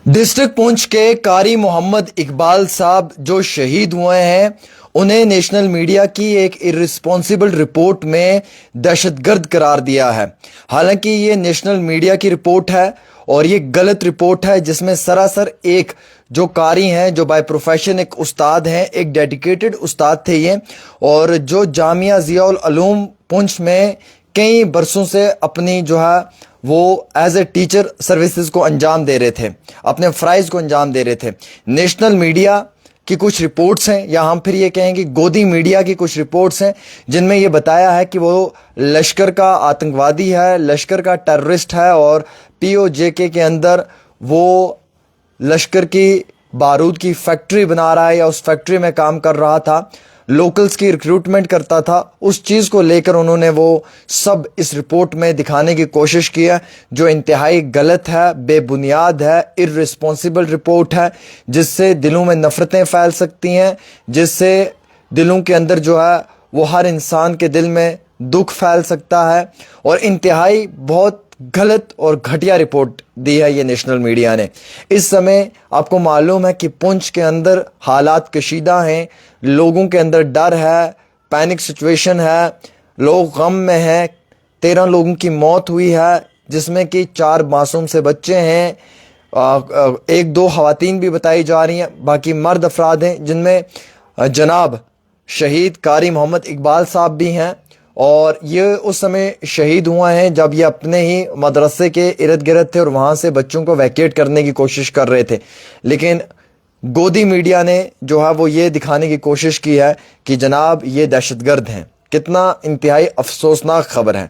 District Poonch के कारी मोहम्मद इकबाल साहब जो शहीद हुए हैं, उन्हें नेशनल मीडिया की एक इर्रिस्पॉन्सिबल रिपोर्ट में दहशतगर्द करार दिया है। हालांकि ये नेशनल मीडिया की रिपोर्ट है और ये गलत रिपोर्ट है, जिसमें सरासर एक जो कारी हैं, जो बाय प्रोफेशन एक उस्ताद हैं, एक डेडिकेटेड उस्ताद थे ये, और जो जामिया ज़िया उल उलूम पुंछ में कई बरसों से अपनी जो है वो एज ए टीचर सर्विसेज को अंजाम दे रहे थे, अपने फ़राइज़ को अंजाम दे रहे थे। नेशनल मीडिया की कुछ रिपोर्ट्स हैं, या हम फिर ये कहेंगे गोदी मीडिया की कुछ रिपोर्ट्स हैं, जिनमें ये बताया है कि वो लश्कर का आतंकवादी है, लश्कर का टेररिस्ट है, और POJK के अंदर वो लश्कर की बारूद की फैक्ट्री बना रहा है या उस फैक्ट्री में काम कर रहा था, लोकल्स की रिक्रूटमेंट करता था। उस चीज़ को लेकर उन्होंने वो सब इस रिपोर्ट में दिखाने की कोशिश की है, जो इंतहाई गलत है, बेबुनियाद है, इर्रिस्पॉन्सिबल रिपोर्ट है, जिससे दिलों में नफ़रतें फैल सकती हैं, जिससे दिलों के अंदर जो है वो हर इंसान के दिल में दुख फैल सकता है। और इंतहाई बहुत गलत और घटिया रिपोर्ट दी है ये नेशनल मीडिया ने। इस समय आपको मालूम है कि पुंछ के अंदर हालात कशीदा हैं, लोगों के अंदर डर है, पैनिक सिचुएशन है, लोग गम में हैं। 13 लोगों की मौत हुई है, जिसमें कि 4 मासूम से बच्चे हैं, 1-2 ख़वातीन भी बताई जा रही हैं, बाकी मर्द अफराद हैं, जिनमें जनाब शहीद कारी मोहम्मद इकबाल साहब भी हैं। और ये उस समय शहीद हुआ हैं जब ये अपने ही मदरसे के इर्द गिर्द थे और वहाँ से बच्चों को वैकेट करने की कोशिश कर रहे थे। लेकिन गोदी मीडिया ने जो है वो ये दिखाने की कोशिश की है कि जनाब ये दहशतगर्द हैं। कितना इंतहाई अफसोसनाक ख़बर है,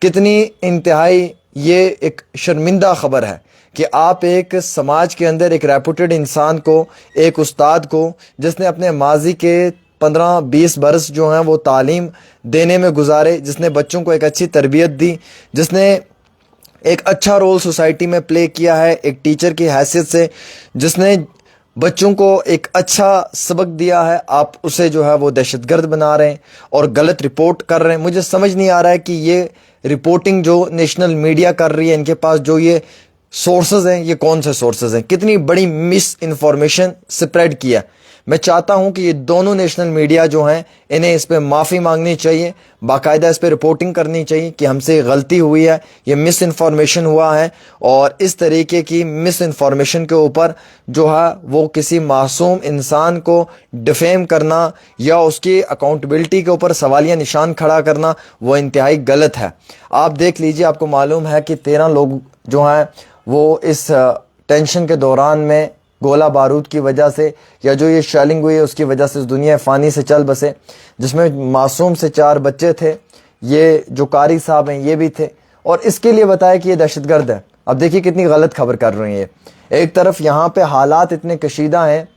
कितनी इंतहाई ये एक शर्मिंदा ख़बर है कि आप एक समाज के अंदर एक रेपुटेड इंसान को, एक उस्ताद को, जिसने अपने माजी के 15-20 बरस जो हैं वो तालीम देने में गुजारे, जिसने बच्चों को एक अच्छी तरबियत दी, जिसने एक अच्छा रोल सोसाइटी में प्ले किया है एक टीचर की हैसियत से, जिसने बच्चों को एक अच्छा सबक दिया है, आप उसे जो है वो दहशतगर्द बना रहे हैं और गलत रिपोर्ट कर रहे हैं। मुझे समझ नहीं आ रहा है कि ये रिपोर्टिंग जो नेशनल मीडिया कर रही है, इनके पास जो ये सोर्सेज हैं, ये कौन से सोर्सेज हैं, कितनी बड़ी मिस इन्फॉर्मेशन स्प्रेड किया। मैं चाहता हूं कि ये दोनों नेशनल मीडिया जो हैं, इन्हें इस पे माफ़ी मांगनी चाहिए, बाकायदा इस पे रिपोर्टिंग करनी चाहिए कि हमसे गलती हुई है, ये मिस इन्फॉर्मेशन हुआ है। और इस तरीके की मिस इन्फॉर्मेशन के ऊपर जो है वो किसी मासूम इंसान को डिफेम करना या उसकी अकाउंटेबिलिटी के ऊपर सवालिया निशान खड़ा करना, वो इंतहाई गलत है। आप देख लीजिए, आपको मालूम है कि 13 लोग जो हैं वो इस टेंशन के दौरान में गोला बारूद की वजह से या जो ये शेलिंग हुई है उसकी वजह से इस दुनिया फ़ानी से चल बसे, जिसमें मासूम से 4 बच्चे थे। ये जो कारी साहब हैं ये भी थे, और इसके लिए बताया कि ये दहशतगर्द है। अब देखिए कितनी गलत खबर कर रही है। एक तरफ यहाँ पे हालात इतने कशीदा हैं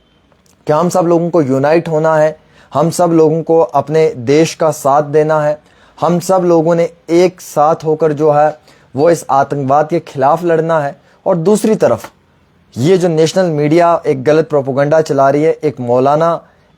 कि हम सब लोगों को यूनाइट होना है, हम सब लोगों को अपने देश का साथ देना है, हम सब लोगों ने एक साथ होकर जो है वो इस आतंकवाद के खिलाफ लड़ना है। और दूसरी तरफ ये जो नेशनल मीडिया एक गलत प्रोपोगंडा चला रही है, एक मौलाना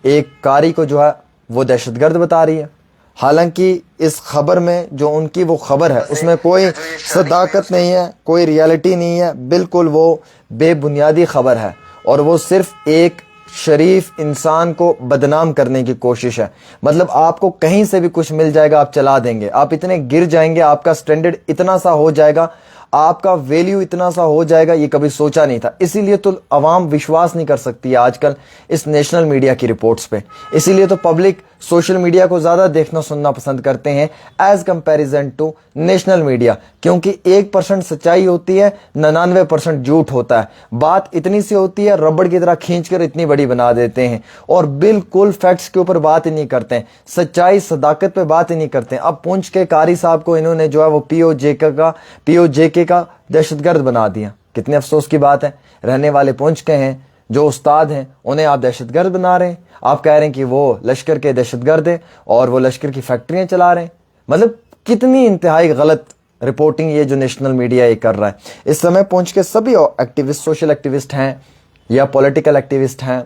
एक कारी को जो है वो दहशतगर्द बता रही है। हालांकि इस खबर में जो उनकी वो खबर है उसमें कोई सदाकत नहीं है, कोई रियलिटी नहीं है, बिल्कुल वो बेबुनियादी खबर है, और वो सिर्फ एक शरीफ इंसान को बदनाम करने की कोशिश है। मतलब आपको कहीं से भी कुछ मिल जाएगा, आप चला देंगे, आप इतने गिर जाएंगे, आपका स्टैंडर्ड इतना सा हो जाएगा, आपका वैल्यू इतना सा हो जाएगा, ये कभी सोचा नहीं था। इसीलिए तो अवाम विश्वास नहीं कर सकती है आजकल इस नेशनल मीडिया की रिपोर्ट्स पे। इसीलिए तो पब्लिक सोशल मीडिया को ज़्यादा देखना सुनना पसंद करते हैं as comparison to national media, क्योंकि 1% सच्चाई होती है, 99% झूठ होता है। बात इतनी सी होती है, रबड़ की तरह खींचकर इतनी बड़ी बना देते हैं और बिल्कुल फैक्ट्स के ऊपर बात ही नहीं करते हैं, सच्चाई सदाकत पे बात ही नहीं करते हैं। अब पुंछ के कारी साहब को इन्होंने जो है वो POJK का दहशतगर्द बना दिया। कितने अफसोस की बात है। रहने वाले पुंछ के हैं, जो उस्ताद हैं, उन्हें आप दहशतगर्द बना रहे हैं। आप कह रहे हैं कि वो लश्कर के दहशतगर्द हैं और वो लश्कर की फैक्ट्रियां चला रहे हैं। मतलब कितनी इंतहाई गलत रिपोर्टिंग ये जो नेशनल मीडिया ये कर रहा है। इस समय पुंछ के सभी एक्टिविस्ट, सोशल एक्टिविस्ट हैं या पॉलिटिकल एक्टिविस्ट हैं,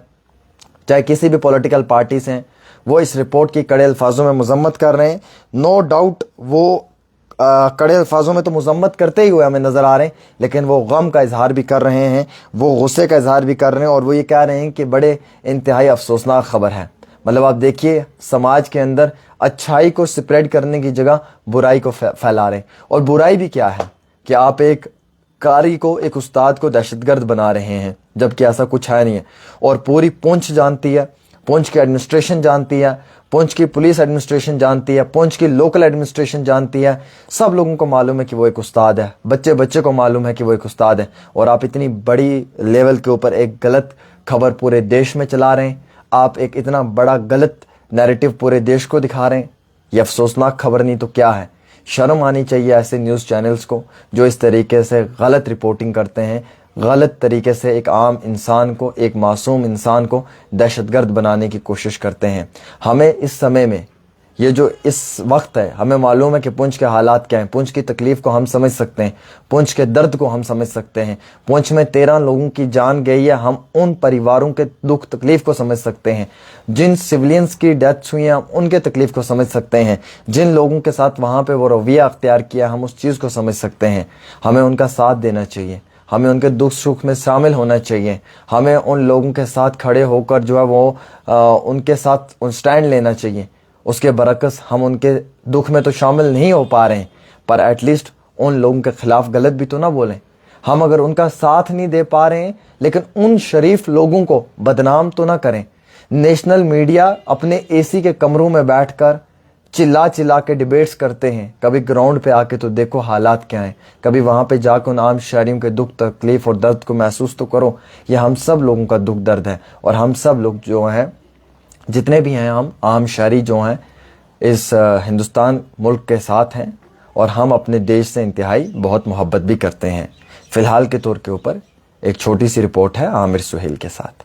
चाहे किसी भी पॉलिटिकल पार्टी से हैं, वो इस रिपोर्ट की कड़े अल्फाजों में मजम्मत कर रहे हैं। नो डाउट वो कड़े अल्फाजों में तो मजम्मत करते ही हुए हमें नज़र आ रहे हैं, लेकिन वो गम का इजहार भी कर रहे हैं, वो गुस्से का इजहार भी कर रहे हैं, और वो ये कह रहे हैं कि बड़े इंतहाई अफसोसनाक खबर है। मतलब आप देखिए, समाज के अंदर अच्छाई को स्प्रेड करने की जगह बुराई को फैला रहे हैं। और बुराई भी क्या है कि आप एक कारी को, एक उस्ताद को दहशतगर्द बना रहे हैं, जबकि ऐसा कुछ है नहीं है। और पूरी पुंछ जानती है, पुंछ की एडमिनिस्ट्रेशन जानती है, पुंछ की पुलिस एडमिनिस्ट्रेशन जानती है, पुंछ की लोकल एडमिनिस्ट्रेशन जानती है, सब लोगों को मालूम है कि वो एक उस्ताद है, बच्चे बच्चे को मालूम है कि वो एक उस्ताद है। और आप इतनी बड़ी लेवल के ऊपर एक गलत खबर पूरे देश में चला रहे हैं, आप एक इतना बड़ा गलत नैरेटिव पूरे देश को दिखा रहे हैं। ये अफसोसनाक खबर नहीं तो क्या है। शर्म आनी चाहिए ऐसे न्यूज़ चैनल्स को जो इस तरीके से गलत रिपोर्टिंग करते हैं, गलत तरीके से एक आम इंसान को, एक मासूम इंसान को दहशतगर्द बनाने की कोशिश करते हैं। हमें इस समय में, ये जो इस वक्त है, हमें मालूम है कि पुंछ के हालात क्या हैं, पुंछ की तकलीफ़ को हम समझ सकते हैं, पुंछ के दर्द को हम समझ सकते हैं। पुंछ में 13 लोगों की जान गई है, हम उन परिवारों के दुख तकलीफ़ को समझ सकते हैं। जिन सिविलियंस की डेथ्स हुई हैं, हम उनके तकलीफ़ को समझ सकते हैं। जिन लोगों के साथ वहाँ पर वो रवैया अख्तियार किया, हम उस चीज़ को समझ सकते हैं। हमें उनका साथ देना चाहिए, हमें उनके दुख सुख में शामिल होना चाहिए, हमें उन लोगों के साथ खड़े होकर जो है वो उनके साथ स्टैंड लेना चाहिए। उसके बरकस हम उनके दुख में तो शामिल नहीं हो पा रहे हैं, पर एटलीस्ट उन लोगों के खिलाफ गलत भी तो ना बोलें। हम अगर उनका साथ नहीं दे पा रहे हैं, लेकिन उन शरीफ लोगों को बदनाम तो ना करें। नेशनल मीडिया अपने एसी के कमरों में बैठकर चिल्ला चिल्ला के डिबेट्स करते हैं, कभी ग्राउंड पे आके तो देखो हालात क्या हैं, कभी वहाँ पे जाकर उन आम शहरियों के दुख तकलीफ और दर्द को महसूस तो करो। ये हम सब लोगों का दुख दर्द है, और हम सब लोग जो हैं, जितने भी हैं, हम आम शहरी जो हैं, इस हिंदुस्तान मुल्क के साथ हैं, और हम अपने देश से इंतहाई बहुत मोहब्बत भी करते हैं। फ़िलहाल के तौर के ऊपर एक छोटी सी रिपोर्ट है आमिर सुहेल के साथ।